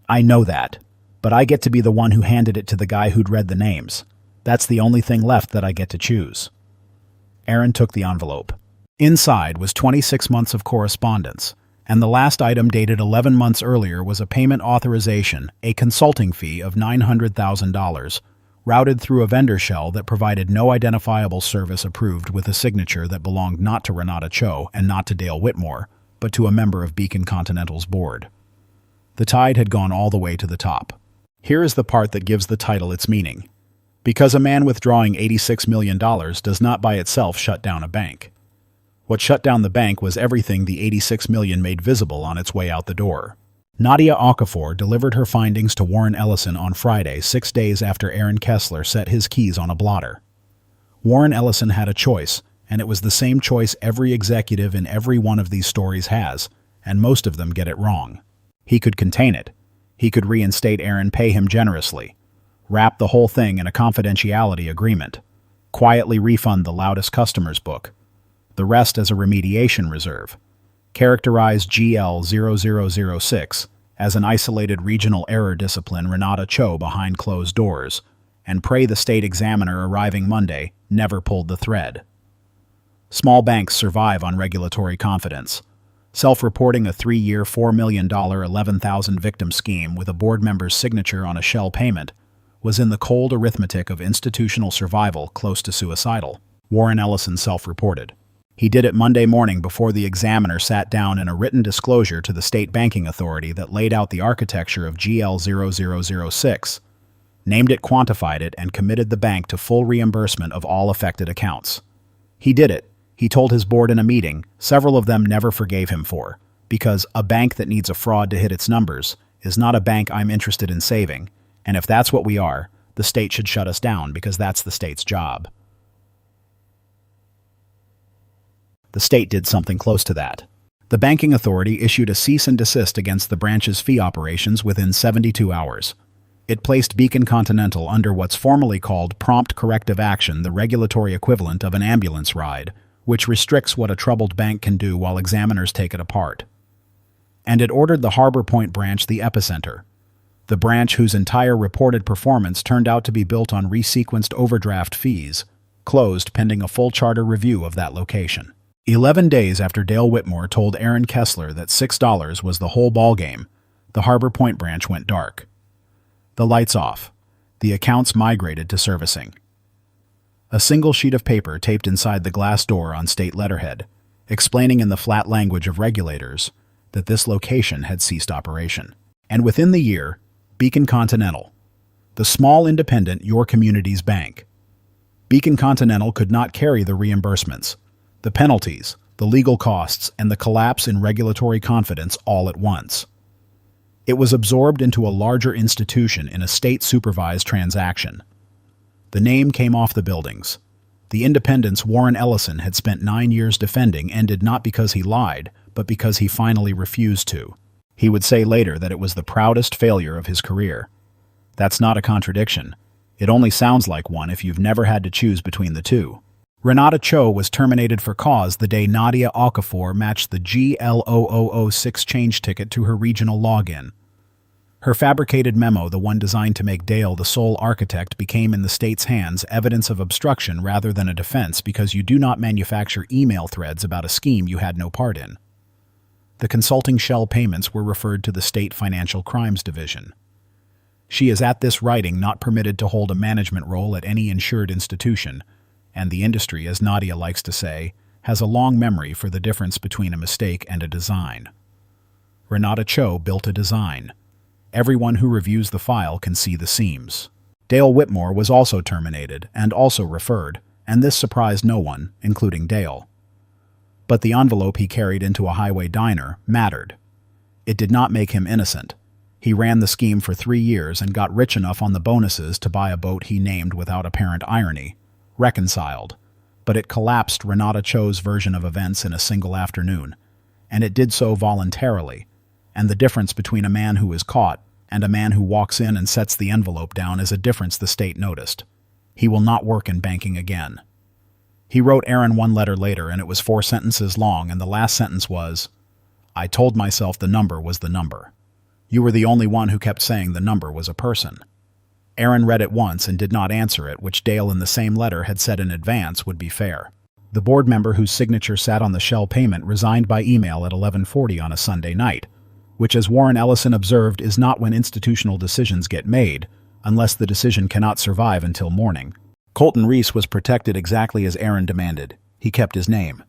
"I know that. But I get to be the one who handed it to the guy who'd read the names. That's the only thing left that I get to choose." Aaron took the envelope. Inside was 26 months of correspondence, and the last item dated 11 months earlier was a payment authorization, a consulting fee of $900,000, routed through a vendor shell that provided no identifiable service approved with a signature that belonged not to Renata Cho and not to Dale Whitmore, but to a member of Beacon Continental's board. The tide had gone all the way to the top. Here is the part that gives the title its meaning. Because a man withdrawing $86 million does not by itself shut down a bank. What shut down the bank was everything the $86 million made visible on its way out the door. Nadia Okafor delivered her findings to Warren Ellison on Friday, 6 days after Aaron Kessler set his keys on a blotter. Warren Ellison had a choice, and it was the same choice every executive in every one of these stories has, and most of them get it wrong. He could contain it. He could reinstate Aaron, pay him generously, wrap the whole thing in a confidentiality agreement, quietly refund the loudest customers book, the rest as a remediation reserve, characterize GL0006 as an isolated regional error discipline Renata Cho behind closed doors, and pray the state examiner arriving Monday never pulled the thread. Small banks survive on regulatory confidence. Self-reporting a 3-year, $4 million, 11,000 victim scheme with a board member's signature on a shell payment was in the cold arithmetic of institutional survival close to suicidal, Warren Ellison self-reported. He did it Monday morning before the examiner sat down in a written disclosure to the state banking authority that laid out the architecture of GL0006, named it, quantified it, and committed the bank to full reimbursement of all affected accounts. He did it, he told his board in a meeting, several of them never forgave him for, because a bank that needs a fraud to hit its numbers is not a bank I'm interested in saving, and if that's what we are, the state should shut us down because that's the state's job. The state did something close to that. The banking authority issued a cease and desist against the branch's fee operations within 72 hours. It placed Beacon Continental under what's formally called prompt corrective action, the regulatory equivalent of an ambulance ride, which restricts what a troubled bank can do while examiners take it apart. And it ordered the Harbor Point branch the epicenter, the branch whose entire reported performance turned out to be built on resequenced overdraft fees, closed pending a full charter review of that location. 11 days after Dale Whitmore told Aaron Kessler that $6 was the whole ballgame, the Harbor Point branch went dark. The lights off. The accounts migrated to servicing. A single sheet of paper taped inside the glass door on state letterhead, explaining in the flat language of regulators that this location had ceased operation. And within the year, Beacon Continental, the small independent your community's bank. Beacon Continental could not carry the reimbursements, the penalties, the legal costs, and the collapse in regulatory confidence all at once. It was absorbed into a larger institution in a state-supervised transaction. The name came off the buildings. The independence Warren Ellison had spent 9 years defending ended not because he lied, but because he finally refused to. He would say later that it was the proudest failure of his career. That's not a contradiction. It only sounds like one if you've never had to choose between the two. Renata Cho was terminated for cause the day Nadia Okafor matched the GL0006 change ticket to her regional login. Her fabricated memo, the one designed to make Dale the sole architect, became in the state's hands evidence of obstruction rather than a defense because you do not manufacture email threads about a scheme you had no part in. The consulting shell payments were referred to the State Financial Crimes Division. She is at this writing not permitted to hold a management role at any insured institution, and the industry, as Nadia likes to say, has a long memory for the difference between a mistake and a design. Renata Cho built a design. Everyone who reviews the file can see the seams. Dale Whitmore was also terminated and also referred, and this surprised no one, including Dale. But the envelope he carried into a highway diner mattered. It did not make him innocent. He ran the scheme for 3 years and got rich enough on the bonuses to buy a boat he named without apparent irony, Reconciled. But it collapsed Renata Cho's version of events in a single afternoon, and it did so voluntarily, and the difference between a man who is caught and a man who walks in and sets the envelope down is a difference the state noticed. He will not work in banking again. He wrote Aaron one letter later, and it was 4 sentences long, and the last sentence was, "I told myself the number was the number. You were the only one who kept saying the number was a person." Aaron read it once and did not answer it, which Dale in the same letter had said in advance would be fair. The board member whose signature sat on the shell payment resigned by email at 11:40 on a Sunday night, which, as Warren Ellison observed, is not when institutional decisions get made, unless the decision cannot survive until morning. Colton Reese was protected exactly as Aaron demanded. He kept his name.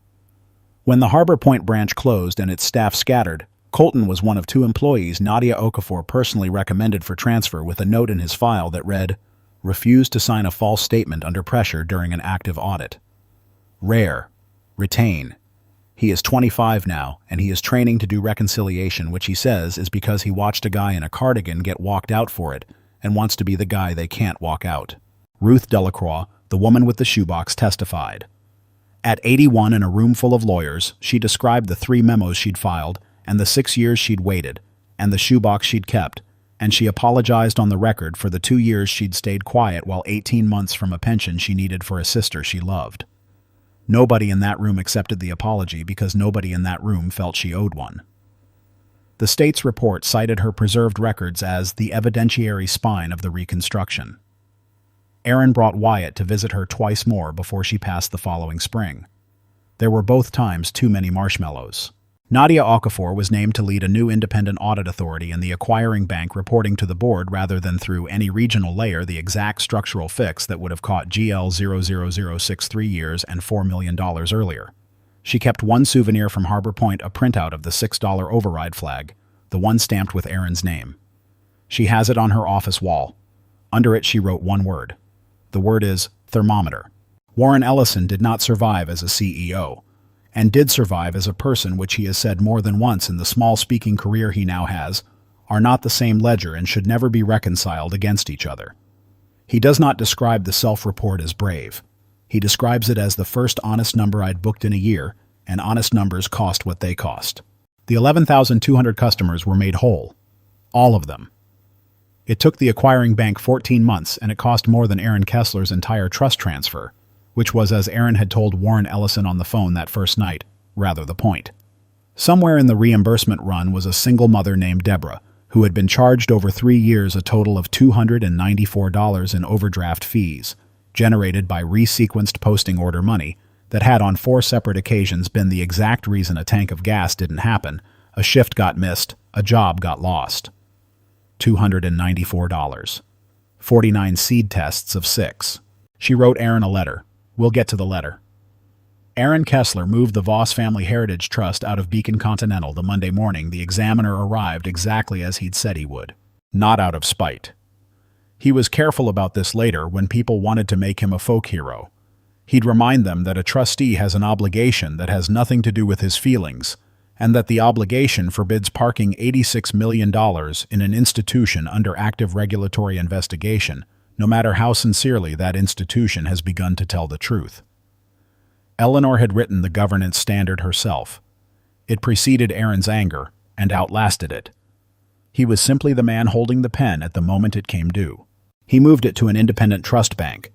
When the Harbor Point branch closed and its staff scattered, Colton was one of 2 employees Nadia Okafor personally recommended for transfer, with a note in his file that read, "Refused to sign a false statement under pressure during an active audit. Rare. Retain. He is 25 now, and he is training to do reconciliation, which he says is because he watched a guy in a cardigan get walked out for it and wants to be the guy they can't walk out." Ruth Delacroix, the woman with the shoebox, testified. At 81 in a room full of lawyers, she described the 3 memos she'd filed and the 6 years she'd waited, and the shoebox she'd kept, and she apologized on the record for the 2 years she'd stayed quiet while 18 months from a pension she needed for a sister she loved. Nobody in that room accepted the apology because nobody in that room felt she owed one. The state's report cited her preserved records as the evidentiary spine of the reconstruction. Aaron brought Wyatt to visit her twice more before she passed the following spring. There were both times too many marshmallows. Nadia Okafor was named to lead a new independent audit authority in the acquiring bank, reporting to the board rather than through any regional layer the exact structural fix that would have caught GL00063 years and $4 million earlier. She kept one souvenir from Harbor Point, a printout of the $6 override flag, the one stamped with Aaron's name. She has it on her office wall. Under it she wrote one word. The word is thermometer. Warren Ellison did not survive as a CEO, and did survive as a person, which he has said more than once in the small speaking career he now has, are not the same ledger and should never be reconciled against each other. He does not describe the self-report as brave. He describes it as the first honest number I'd booked in a year, and honest numbers cost what they cost. The 11,200 customers were made whole. All of them. It took the acquiring bank 14 months, and it cost more than Aaron Kessler's entire trust transfer, which was, as Aaron had told Warren Ellison on the phone that first night, rather the point. Somewhere in the reimbursement run was a single mother named Deborah, who had been charged over 3 years a total of $294 in overdraft fees, generated by resequenced posting order money, that had on 4 separate occasions been the exact reason a tank of gas didn't happen, a shift got missed, a job got lost. $294. 49 seed tests of 6. She wrote Aaron a letter. We'll get to the letter. Aaron Kessler moved the Voss Family Heritage Trust out of Beacon Continental the Monday morning the Examiner arrived, exactly as he'd said he would. Not out of spite. He was careful about this later when people wanted to make him a folk hero. He'd remind them that a trustee has an obligation that has nothing to do with his feelings, and that the obligation forbids parking $86 million in an institution under active regulatory investigation, no matter how sincerely that institution has begun to tell the truth. Eleanor had written the governance standard herself. It preceded Aaron's anger and outlasted it. He was simply the man holding the pen at the moment it came due. He moved it to an independent trust bank,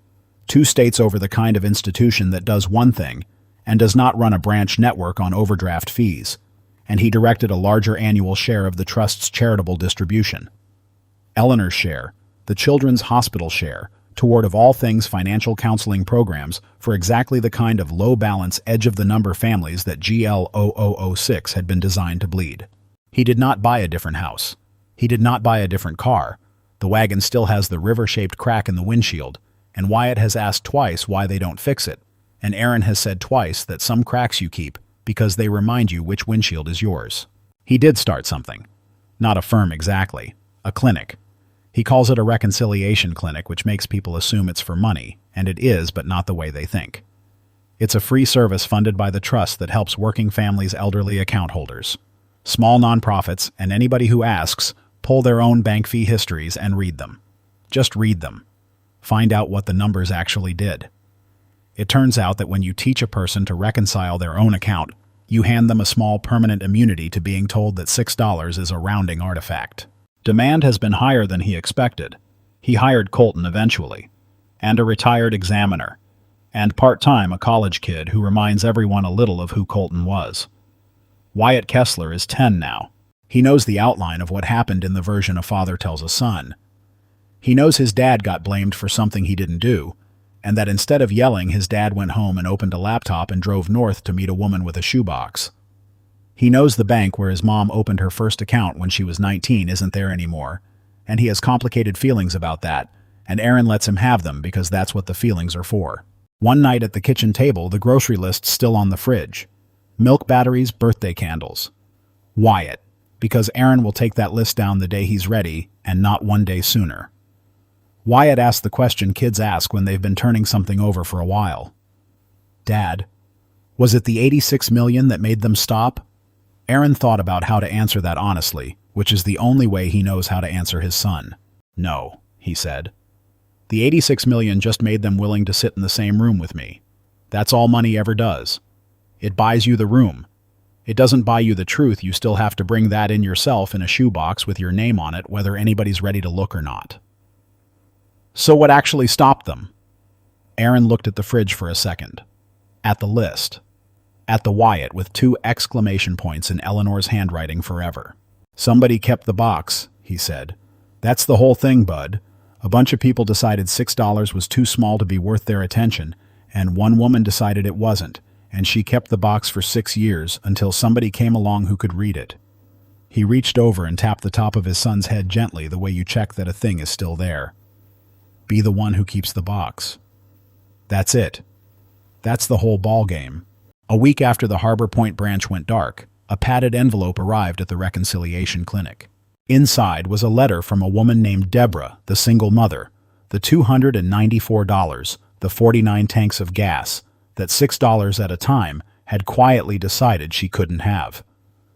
2 states over the kind of institution that does one thing and does not run a branch network on overdraft fees, and he directed a larger annual share of the trust's charitable distribution. Eleanor's share, the Children's Hospital share, toward of all things financial counseling programs for exactly the kind of low-balance edge-of-the-number families that GL0006 had been designed to bleed. He did not buy a different house. He did not buy a different car. The wagon still has the river-shaped crack in the windshield, and Wyatt has asked twice why they don't fix it, and Aaron has said twice that some cracks you keep because they remind you which windshield is yours. He did start something. Not a firm exactly. A clinic. He calls it a reconciliation clinic, which makes people assume it's for money, and it is, but not the way they think. It's a free service funded by the trust that helps working families' elderly account holders. Small nonprofits, and anybody who asks, pull their own bank fee histories and read them. Just read them. Find out what the numbers actually did. It turns out that when you teach a person to reconcile their own account, you hand them a small permanent immunity to being told that $6 is a rounding artifact. Demand has been higher than he expected. He hired Colton eventually, and a retired examiner, and part-time a college kid who reminds everyone a little of who Colton was. Wyatt Kessler is 10 now. He knows the outline of what happened in the version A Father Tells a Son. He knows his dad got blamed for something he didn't do, and that instead of yelling, his dad went home and opened a laptop and drove north to meet a woman with a shoebox. He knows the bank where his mom opened her first account when she was 19 isn't there anymore, and he has complicated feelings about that, and Aaron lets him have them because that's what the feelings are for. One night at the kitchen table, the grocery list's still on the fridge. Milk batteries, birthday candles. Wyatt, because Aaron will take that list down the day he's ready, and not one day sooner. Wyatt asked the question kids ask when they've been turning something over for a while. Dad, was it the 86 million that made them stop? Aaron thought about how to answer that honestly, which is the only way he knows how to answer his son. No, he said. The 86 million just made them willing to sit in the same room with me. That's all money ever does. It buys you the room. It doesn't buy you the truth. You still have to bring that in yourself in a shoebox with your name on it, whether anybody's ready to look or not. So what actually stopped them? Aaron looked at the fridge for a second. At the list. At the Wyatt with 2 exclamation points in Eleanor's handwriting forever. Somebody kept the box, he said. That's the whole thing, bud. A bunch of people decided $6 was too small to be worth their attention, and one woman decided it wasn't, and she kept the box for 6 years until somebody came along who could read it. He reached over and tapped the top of his son's head gently, the way you check that a thing is still there. Be the one who keeps the box. That's it. That's the whole ball game. A week after the Harbor Point branch went dark, a padded envelope arrived at the reconciliation clinic. Inside was a letter from a woman named Deborah, the single mother, the $294, the 49 tanks of gas, that $6 at a time had quietly decided she couldn't have.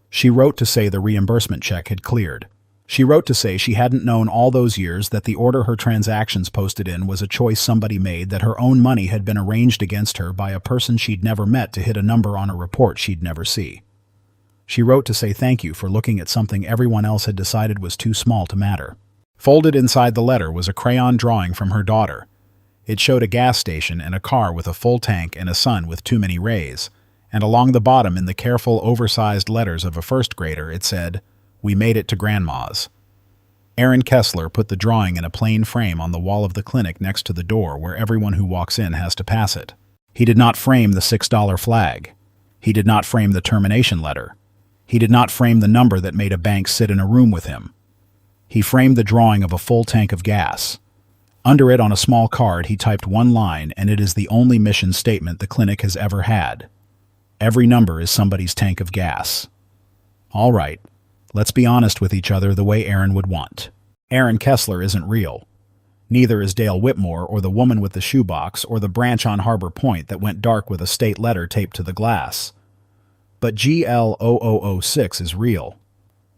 She wrote to say the reimbursement check had cleared. She wrote to say she hadn't known all those years that the order her transactions posted in was a choice somebody made, that her own money had been arranged against her by a person she'd never met to hit a number on a report she'd never see. She wrote to say thank you for looking at something everyone else had decided was too small to matter. Folded inside the letter was a crayon drawing from her daughter. It showed a gas station and a car with a full tank and a sun with too many rays, and along the bottom in the careful, oversized letters of a first grader it said, "We made it to Grandma's." Aaron Kessler put the drawing in a plain frame on the wall of the clinic next to the door where everyone who walks in has to pass it. He did not frame the $6 flag. He did not frame the termination letter. He did not frame the number that made a bank sit in a room with him. He framed the drawing of a full tank of gas. Under it on a small card he typed one line, and it is the only mission statement the clinic has ever had. Every number is somebody's tank of gas. All right. Let's be honest with each other the way Aaron would want. Aaron Kessler isn't real. Neither is Dale Whitmore or the woman with the shoebox or the branch on Harbor Point that went dark with a state letter taped to the glass. But GL0006 is real.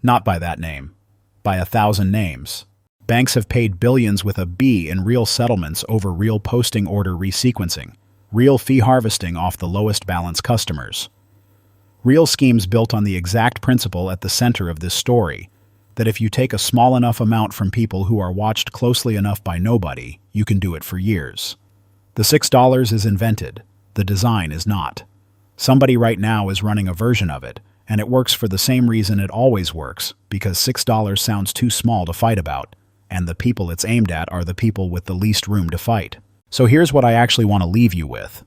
Not by that name. By 1,000 names. Banks have paid billions with a B in real settlements over real posting order resequencing, real fee harvesting off the lowest balance customers. Real schemes built on the exact principle at the center of this story, that if you take a small enough amount from people who are watched closely enough by nobody, you can do it for years. The $6 is invented. The design is not. Somebody right now is running a version of it, and it works for the same reason it always works, because $6 sounds too small to fight about, and the people it's aimed at are the people with the least room to fight. So here's what I actually want to leave you with.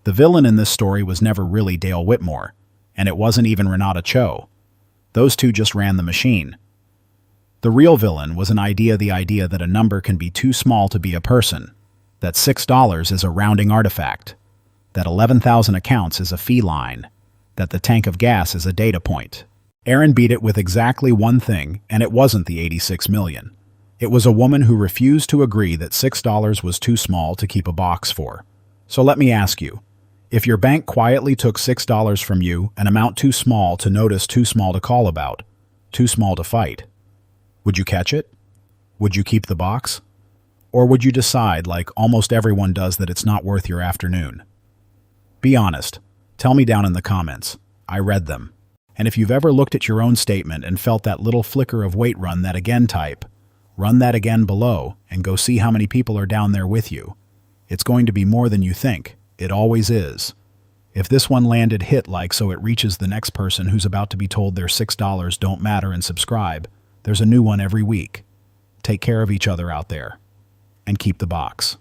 The villain in this story was never really Dale Whitmore, and it wasn't even Renata Cho. Those two just ran the machine. The real villain was the idea that a number can be too small to be a person, that $6 is a rounding artifact, that 11,000 accounts is a fee line, that the tank of gas is a data point. Aaron beat it with exactly one thing, and it wasn't the 86 million. It was a woman who refused to agree that $6 was too small to keep a box for. So let me ask you, if your bank quietly took $6 from you, an amount too small to notice, too small to call about, too small to fight, would you catch it? Would you keep the box? Or would you decide, like almost everyone does, that it's not worth your afternoon? Be honest. Tell me down in the comments. I read them. And if you've ever looked at your own statement and felt that little flicker of wait, run that again type, run that again below and go see how many people are down there with you. It's going to be more than you think. It always is. If this one landed, hit like so it reaches the next person who's about to be told their $6 don't matter, and subscribe. There's a new one every week. Take care of each other out there. And keep the box.